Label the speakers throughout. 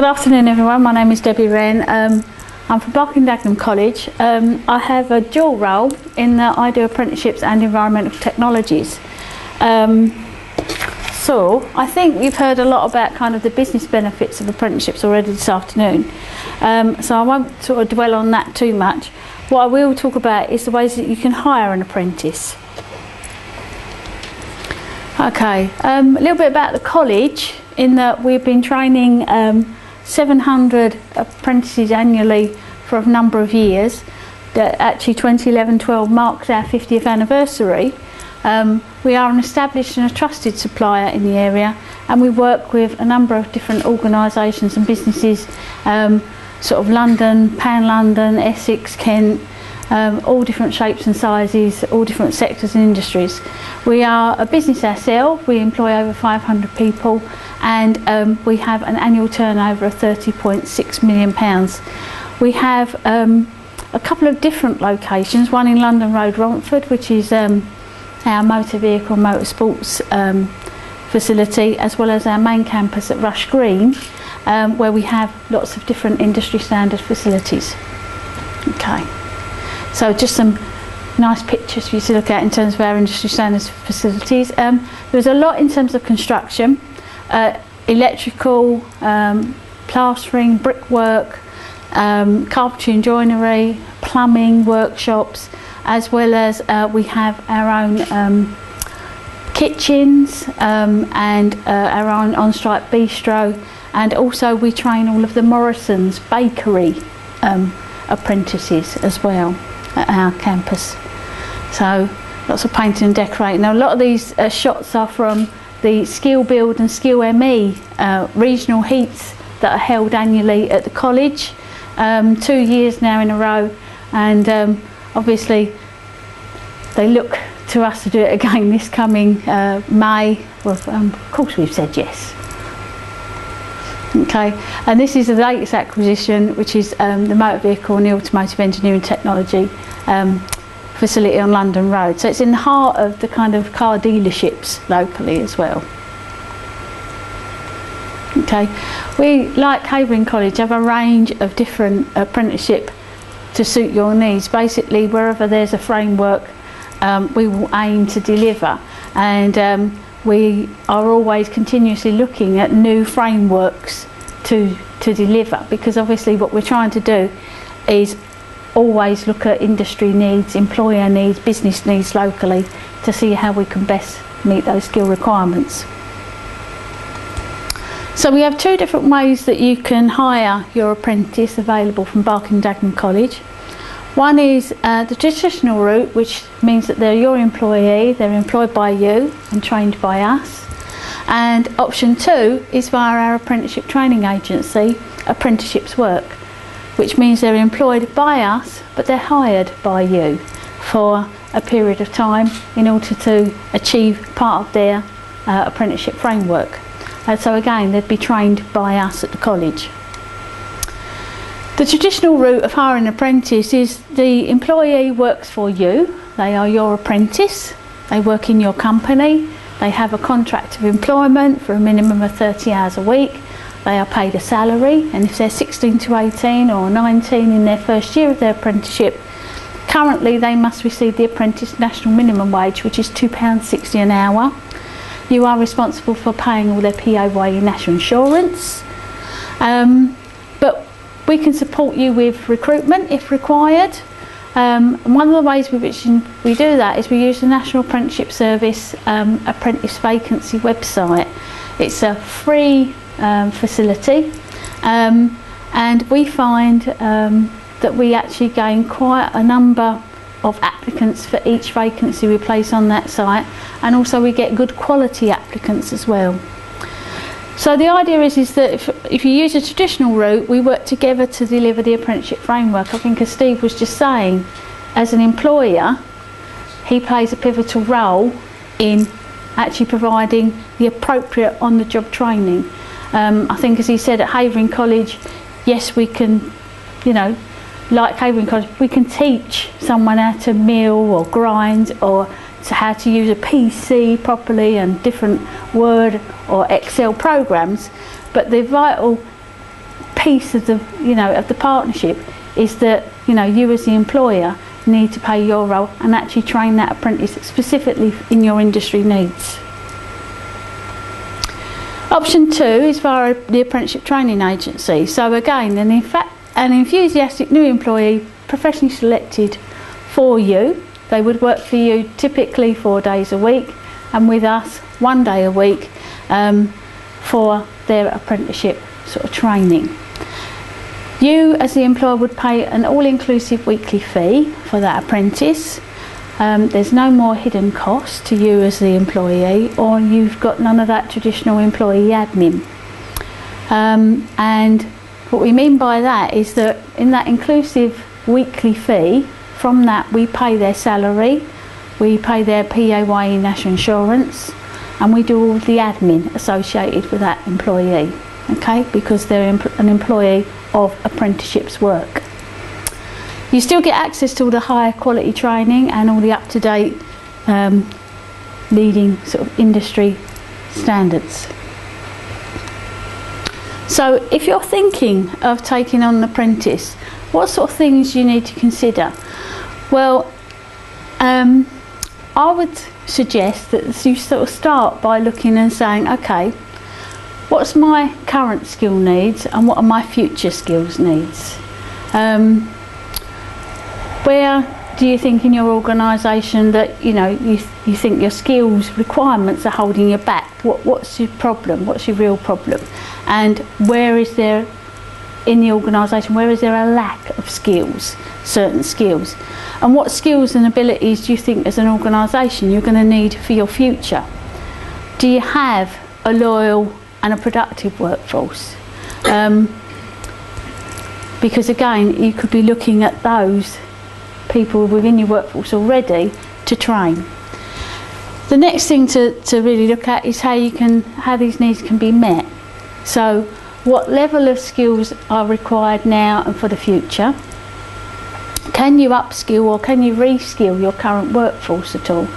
Speaker 1: Good afternoon everyone, my name is Debbie Wren. I'm from Barking College. I have a dual role in that I do apprenticeships and environmental technologies. So I think you've heard a lot about kind of the business benefits of apprenticeships already this afternoon. So I won't sort of dwell on that too much. What I will talk about is the ways that you can hire an apprentice. Okay, a little bit about the college, in that we've been training 700 apprentices annually for a number of years. That actually 2011-12 marks our 50th anniversary. We are an established and a trusted supplier in the area, and we work with a number of different organisations and businesses, sort of London, Pan-London, Essex, Kent, all different shapes and sizes, all different sectors and industries. We are a business ourselves, we employ over 500 people, and we have an annual turnover of £30.6 million. We have a couple of different locations, one in London Road, Romford, which is our motor vehicle motorsports facility, as well as our main campus at Rush Green, where we have lots of different industry standard facilities. Okay, so just some nice pictures for you to look at in terms of our industry standards facilities. There's a lot in terms of construction, electrical, plastering, brickwork, carpentry and joinery, plumbing, workshops, as well as we have our own kitchens and our own on-strike bistro, and also we train all of the Morrison's bakery apprentices as well at our campus. So lots of painting and decorating. Now a lot of these shots are from the Skill Build and Skill ME regional heats that are held annually at the college, 2 years now in a row, and obviously they look to us to do it again this coming May. Well, of course we've said yes. Okay, and this is the latest acquisition, which is the motor vehicle and the automotive engineering technology facility on London Road. So it's in the heart of the kind of car dealerships locally as well. Okay, we, like Havering College, have a range of different apprenticeship to suit your needs. Basically, wherever there's a framework, we will aim to deliver, and we are always continuously looking at new frameworks to deliver, because obviously what we're trying to do is always look at industry needs, employer needs, business needs locally, to see how we can best meet those skill requirements. So we have two different ways that you can hire your apprentice available from Barking College. One is the traditional route, which means that they're your employee, they're employed by you and trained by us. And option two is via our apprenticeship training agency, Apprenticeships Work, which means they're employed by us, but they're hired by you for a period of time in order to achieve part of their apprenticeship framework. So again, they'd be trained by us at the college. The traditional route of hiring an apprentice is the employee works for you, they are your apprentice, they work in your company, they have a contract of employment for a minimum of 30 hours a week, they are paid a salary, and if they're 16 to 18 or 19 in their first year of their apprenticeship, currently they must receive the apprentice national minimum wage, which is £2.60 an hour. You are responsible for paying all their PAYE national insurance, but we can support you with recruitment if required. And one of the ways with which we do that is we use the National Apprenticeship Service apprentice vacancy website. It's a free facility, and we find that we actually gain quite a number of applicants for each vacancy we place on that site, and also we get good quality applicants as well. So the idea is that if you use a traditional route, we work together to deliver the apprenticeship framework. I think, as Steve was just saying, as an employer, he plays a pivotal role in actually providing the appropriate on-the-job training. I think, as he said, at Havering College, yes, we can, you know, like Havering College, we can teach someone how to mill or grind, or to how to use a PC properly and different Word or Excel programs, but the vital piece of the, of the partnership is that, you as the employer need to play your role and actually train that apprentice specifically in your industry needs. Option 2 is via the Apprenticeship Training Agency. So again, an enthusiastic new employee professionally selected for you. They would work for you typically 4 days a week, and with us 1 day a week for their apprenticeship sort of training. You as the employer would pay an all-inclusive weekly fee for that apprentice. There's no more hidden cost to you as the employee, or you've got none of that traditional employee admin. And what we mean by that is that in that inclusive weekly fee, from that we pay their salary, we pay their PAYE national insurance, and we do all the admin associated with that employee, okay, because they're an employee of apprenticeships work. You still get access to all the higher quality training and all the up-to-date leading sort of industry standards. So if you're thinking of taking on an apprentice, what sort of things you need to consider? Well, I would suggest that you sort of start by looking and saying, okay, what's my current skill needs and what are my future skills needs? Where do you think in your organisation that you think your skills requirements are holding you back? What's your problem? What's your real problem? And where is there in the organisation, where is there a lack of skills, certain skills? And what skills and abilities do you think as an organisation you're going to need for your future? Do you have a loyal and a productive workforce? Because again, you could be looking at those people within your workforce already to train. The next thing to really look at is how these needs can be met. So what level of skills are required now and for the future? Can you upskill or can you reskill your current workforce at all?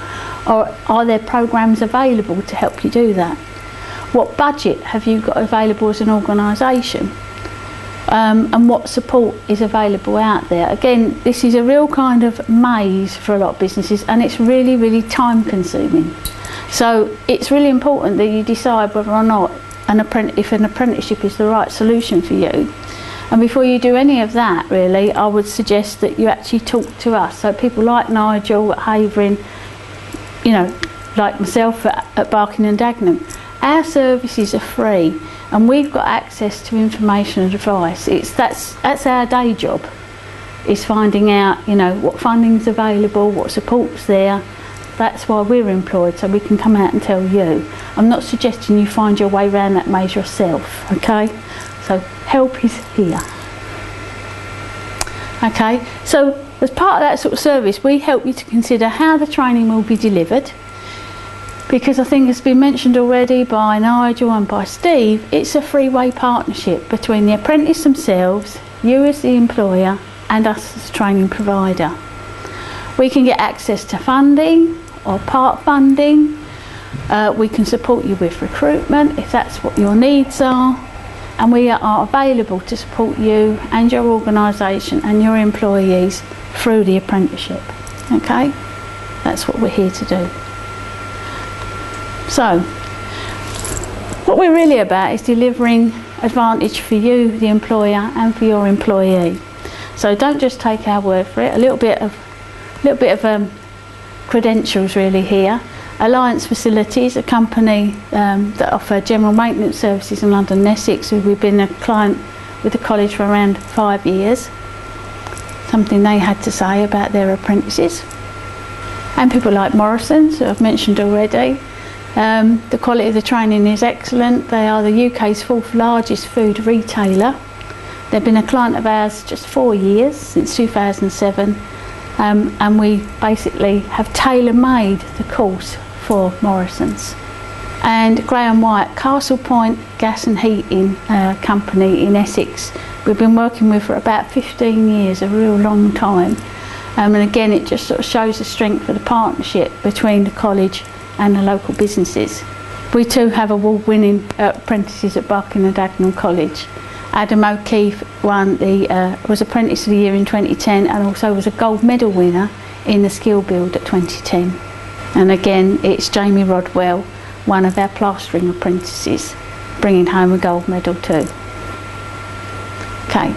Speaker 1: Or are there programs available to help you do that? What budget have you got available as an organisation? And what support is available out there? Again, this is a real kind of maze for a lot of businesses, and it's really, really time consuming. So it's really important that you decide whether or not if an apprenticeship is the right solution for you. And before you do any of that, really, I would suggest that you actually talk to us. So people like Nigel at Havering, like myself at Barking and Dagenham, our services are free. And we've got access to information and advice. That's our day job, is finding out, what funding's available, what support's there. That's why we're employed, so we can come out and tell you. I'm not suggesting you find your way around that maze yourself, okay? So help is here. Okay, so as part of that sort of service, we help you to consider how the training will be delivered. Because I think it's been mentioned already by Nigel and by Steve, it's a three-way partnership between the apprentice themselves, you as the employer, and us as training provider. We can get access to funding or part funding. We can support you with recruitment if that's what your needs are, and we are available to support you and your organisation and your employees through the apprenticeship. Okay, that's what we're here to do. So, what we're really about is delivering advantage for you, the employer, and for your employee. So don't just take our word for it. A little bit of credentials really here. Alliance Facilities, a company that offer general maintenance services in London and Essex. We've been a client with the college for around 5 years. Something they had to say about their apprentices. And people like Morrison's, who I've mentioned already. The quality of the training is excellent. They are the UK's 4th largest food retailer. They've been a client of ours just 4 years, since 2007, and we basically have tailor-made the course for Morrison's. And Graham White, Castle Point Gas and Heating Company in Essex, we've been working with for about 15 years, a real long time. And again, it just sort of shows the strength of the partnership between the college and the local businesses. We too have award-winning apprentices at Barking and Dagenham College, Adam O'Keefe was Apprentice of the Year in 2010 and also was a gold medal winner in the Skill Build at 2010. And again, it's Jamie Rodwell, one of our plastering apprentices, bringing home a gold medal too. Okay,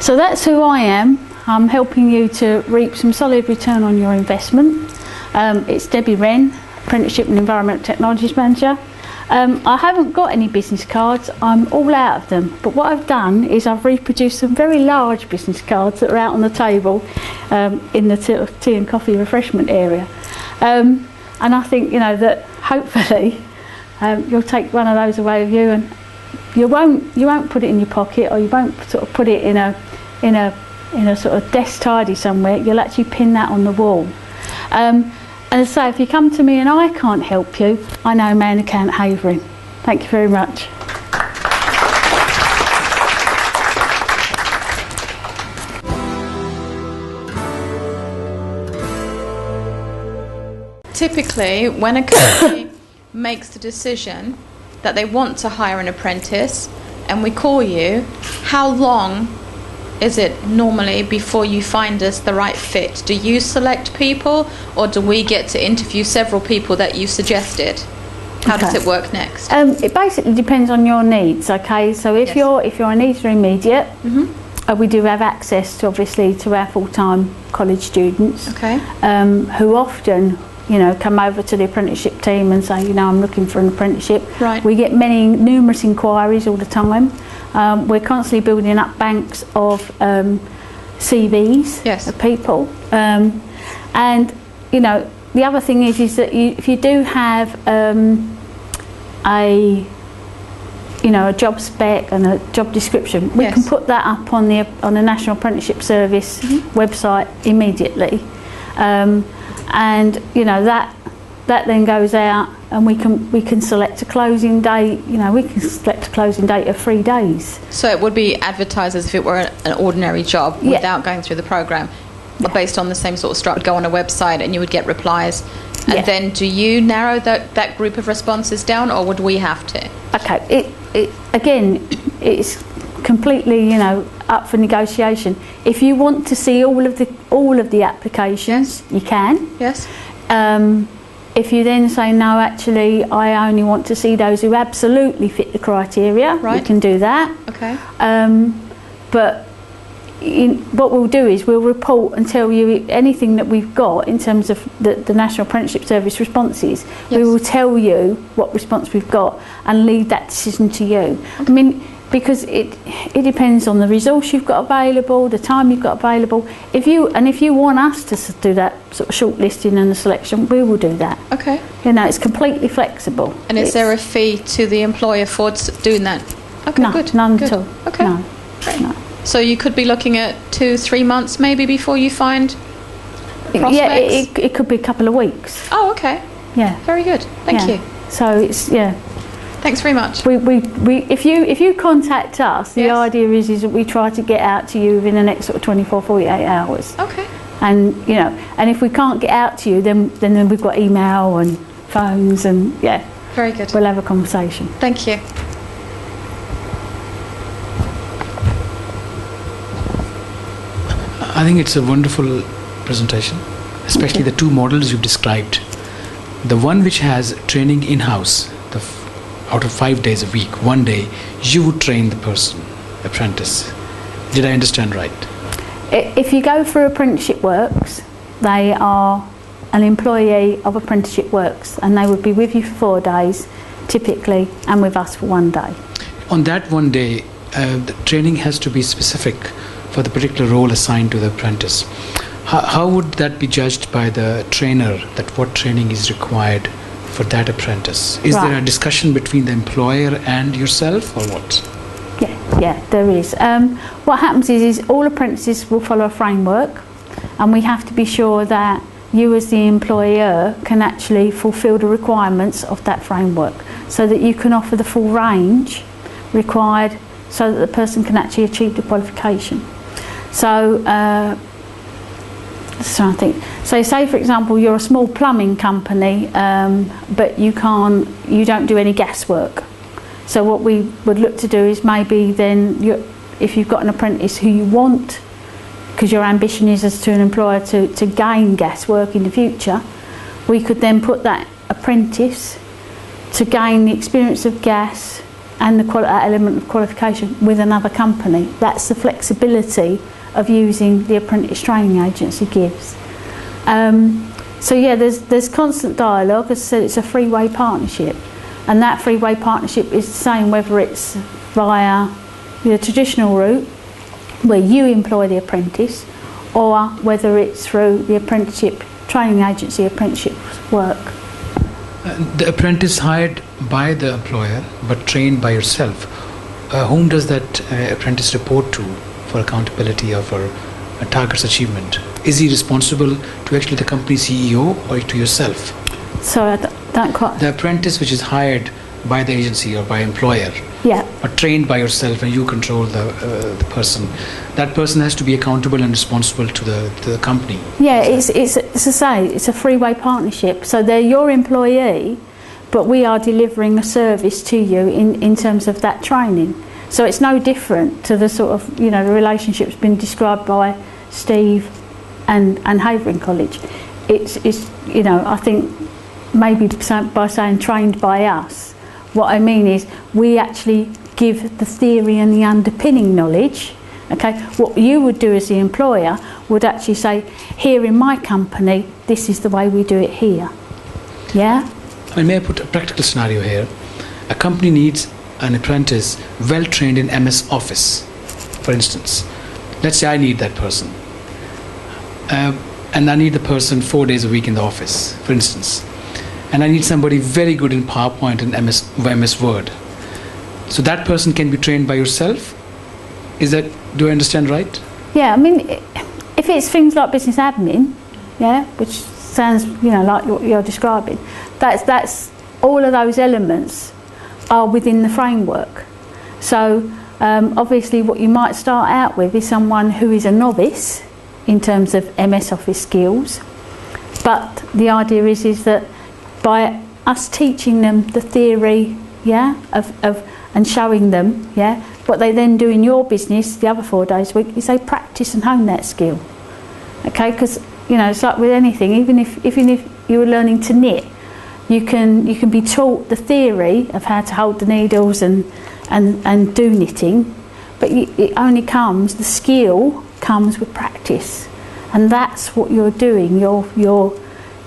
Speaker 1: so that's who I am. I'm helping you to reap some solid return on your investment. It's Debbie Wren, Apprenticeship and Environmental Technologies Manager. I haven't got any business cards, I'm all out of them, but what I've done is I've reproduced some very large business cards that are out on the table in the tea and coffee refreshment area. And I think, you know, that hopefully you'll take one of those away with you, and you won't put it in your pocket, or you won't sort of put it in a sort of desk tidy somewhere. You'll actually pin that on the wall. And as I say, if you come to me and I can't help you, I know Man Account Havering. Thank you very much.
Speaker 2: Typically, when a company makes the decision that they want to hire an apprentice and we call you, how long is it normally before you find us the right fit? Do you select people, or do we get to interview several people that you suggested? How does it work next?
Speaker 1: It basically depends on your needs. Okay, so if your needs are immediate, we do have access to, obviously, to our full-time college students. Okay. Who often, you know, come over to the apprenticeship team and say, you know, I'm looking for an apprenticeship. Right. We get numerous inquiries all the time. We're constantly building up banks of CVs of people, and you know, the other thing is that if you do have a job spec and a job description, we can put that up on the National Apprenticeship Service website immediately, and you know that then goes out, and we can select a closing date. You know, we can select a closing date of 3 days.
Speaker 2: So it would be advertised as if it were an ordinary job without going through the program, based on the same sort of structure. Go on a website and you would get replies, and then do you narrow that group of responses down, or would we have to? Okay,
Speaker 1: again, it's completely, you know, up for negotiation. If you want to see all of the applications, you can. Yes. If you then say, no, actually, I only want to see those who absolutely fit the criteria, we can do that. Okay. But what we'll do is we'll report and tell you anything that we've got in terms of the National Apprenticeship Service responses. We will tell you what response we've got and leave that decision to you. Okay. I mean, because it depends on the resource you've got available, the time you've got available. If you want us to do that sort of shortlisting and the selection, we will do that. Okay. You know, it's completely flexible.
Speaker 2: And is there a fee to the employer for doing that? Okay,
Speaker 1: no,
Speaker 2: good.
Speaker 1: None at all.
Speaker 2: Okay.
Speaker 1: No.
Speaker 2: Great. No. So you could be looking at 2-3 months maybe before you find prospects?
Speaker 1: Yeah, it could be a couple of weeks.
Speaker 2: Oh, okay.
Speaker 1: Yeah.
Speaker 2: Very good. Thank you.
Speaker 1: So it's
Speaker 2: Thanks very much.
Speaker 1: If you contact us, the idea is that we try to get out to you within the next sort of 24, 48 hours. Okay. And you know, and if we can't get out to you, then we've got email and phones, and
Speaker 2: very good.
Speaker 1: We'll have a conversation.
Speaker 2: Thank you.
Speaker 3: I think it's a wonderful presentation, especially the two models you've described. The one which has training in-house, out of 5 days a week, 1 day, you would train the person, apprentice. Did I understand right?
Speaker 1: If you go through Apprenticeship Works, they are an employee of Apprenticeship Works, and they would be with you for 4 days, typically, and with us for 1 day.
Speaker 3: On that 1 day, the training has to be specific for the particular role assigned to the apprentice. How would that be judged by the trainer, that what training is required for that apprentice? Is there a discussion between the employer and yourself, or what?
Speaker 1: Yeah, there is. What happens is all apprentices will follow a framework, and we have to be sure that you as the employer can actually fulfil the requirements of that framework, so that you can offer the full range required so that the person can actually achieve the qualification. So I think, so say for example you're a small plumbing company, but you don't do any gas work. So what we would look to do is maybe then if you've got an apprentice who you want, because your ambition is as to an employer to gain gas work in the future, we could then put that apprentice to gain the experience of gas and that element of qualification with another company. That's the flexibility of using the apprentice training agency gives. So yeah, there's constant dialogue. As I said, it's a three-way partnership, and that three-way partnership is the same whether it's via the traditional route where you employ the apprentice, or whether it's through the apprenticeship training agency apprenticeship work.
Speaker 3: The apprentice hired by the employer but trained by yourself, whom does that apprentice report to for accountability of targets achievement? Is he responsible to actually the company CEO or to yourself?
Speaker 1: So I don't quite...
Speaker 3: The apprentice which is hired by the agency or by employer,
Speaker 1: yeah,
Speaker 3: or trained by yourself and you control the person, that person has to be accountable and responsible to the company.
Speaker 1: Yeah, it's to say, it's a three-way partnership. So they're your employee, but we are delivering a service to you in terms of that training. So it's no different to the sort of, the relationship's been described by Steve and Havering College. It's I think maybe by saying trained by us, what I mean is we actually give the theory and the underpinning knowledge. Okay, what you would do as the employer would actually say, here in my company, this is the way we do it here. Yeah?
Speaker 3: May I put a practical scenario here? A company needs an apprentice well trained in MS Office, for instance. Let's say I need that person. And I need the person 4 days a week in the office, for instance. And I need somebody very good in PowerPoint and MS Word. So that person can be trained by yourself? Do I understand right?
Speaker 1: Yeah, I mean, if it's things like business admin, yeah, which sounds, like what you're describing, that's all of those elements are within the framework. So obviously what you might start out with is someone who is a novice in terms of MS Office skills, but the idea is that by us teaching them the theory, yeah, of and showing them, yeah, what they then do in your business the other 4 days a week is they practice and hone that skill. Okay, because it's like with anything, even if you were learning to knit, you can be taught the theory of how to hold the needles and do knitting, but it only comes, the skill comes with practice, and that's what you're doing.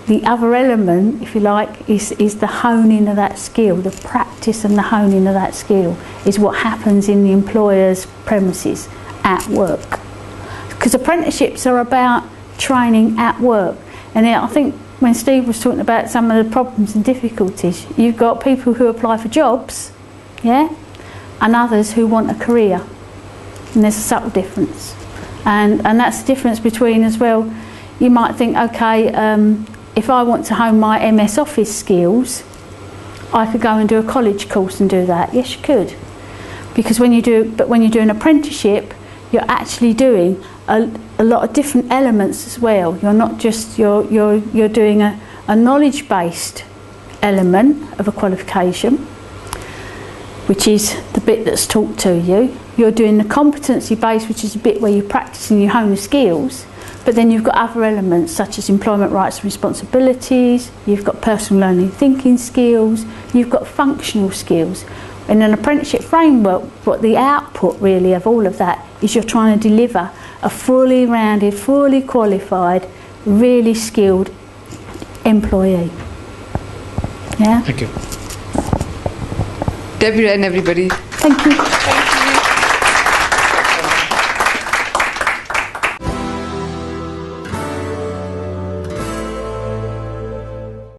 Speaker 1: The other element, if you like, is the honing of that skill. The practice and the honing of that skill is what happens in the employer's premises at work. Because apprenticeships are about training at work. And I think when Steve was talking about some of the problems and difficulties, you've got people who apply for jobs, yeah, and others who want a career. And there's a subtle difference. And that's the difference between as well, you might think, okay, if I want to hone my MS Office skills, I could go and do a college course and do that. Yes, you could. Because when you do an apprenticeship, you're actually doing a lot of different elements as well. You're not just you're doing a knowledge-based element of a qualification, which is the bit that's taught to you. You're doing the competency-based, which is a bit where you practice and you hone the skills. But then you've got other elements such as employment rights and responsibilities, you've got personal learning thinking skills, you've got functional skills. In an apprenticeship framework, what the output really of all of that is you're trying to deliver a fully rounded, fully qualified, really skilled employee. Yeah?
Speaker 3: Thank you.
Speaker 4: Debbie and everybody.
Speaker 1: Thank you.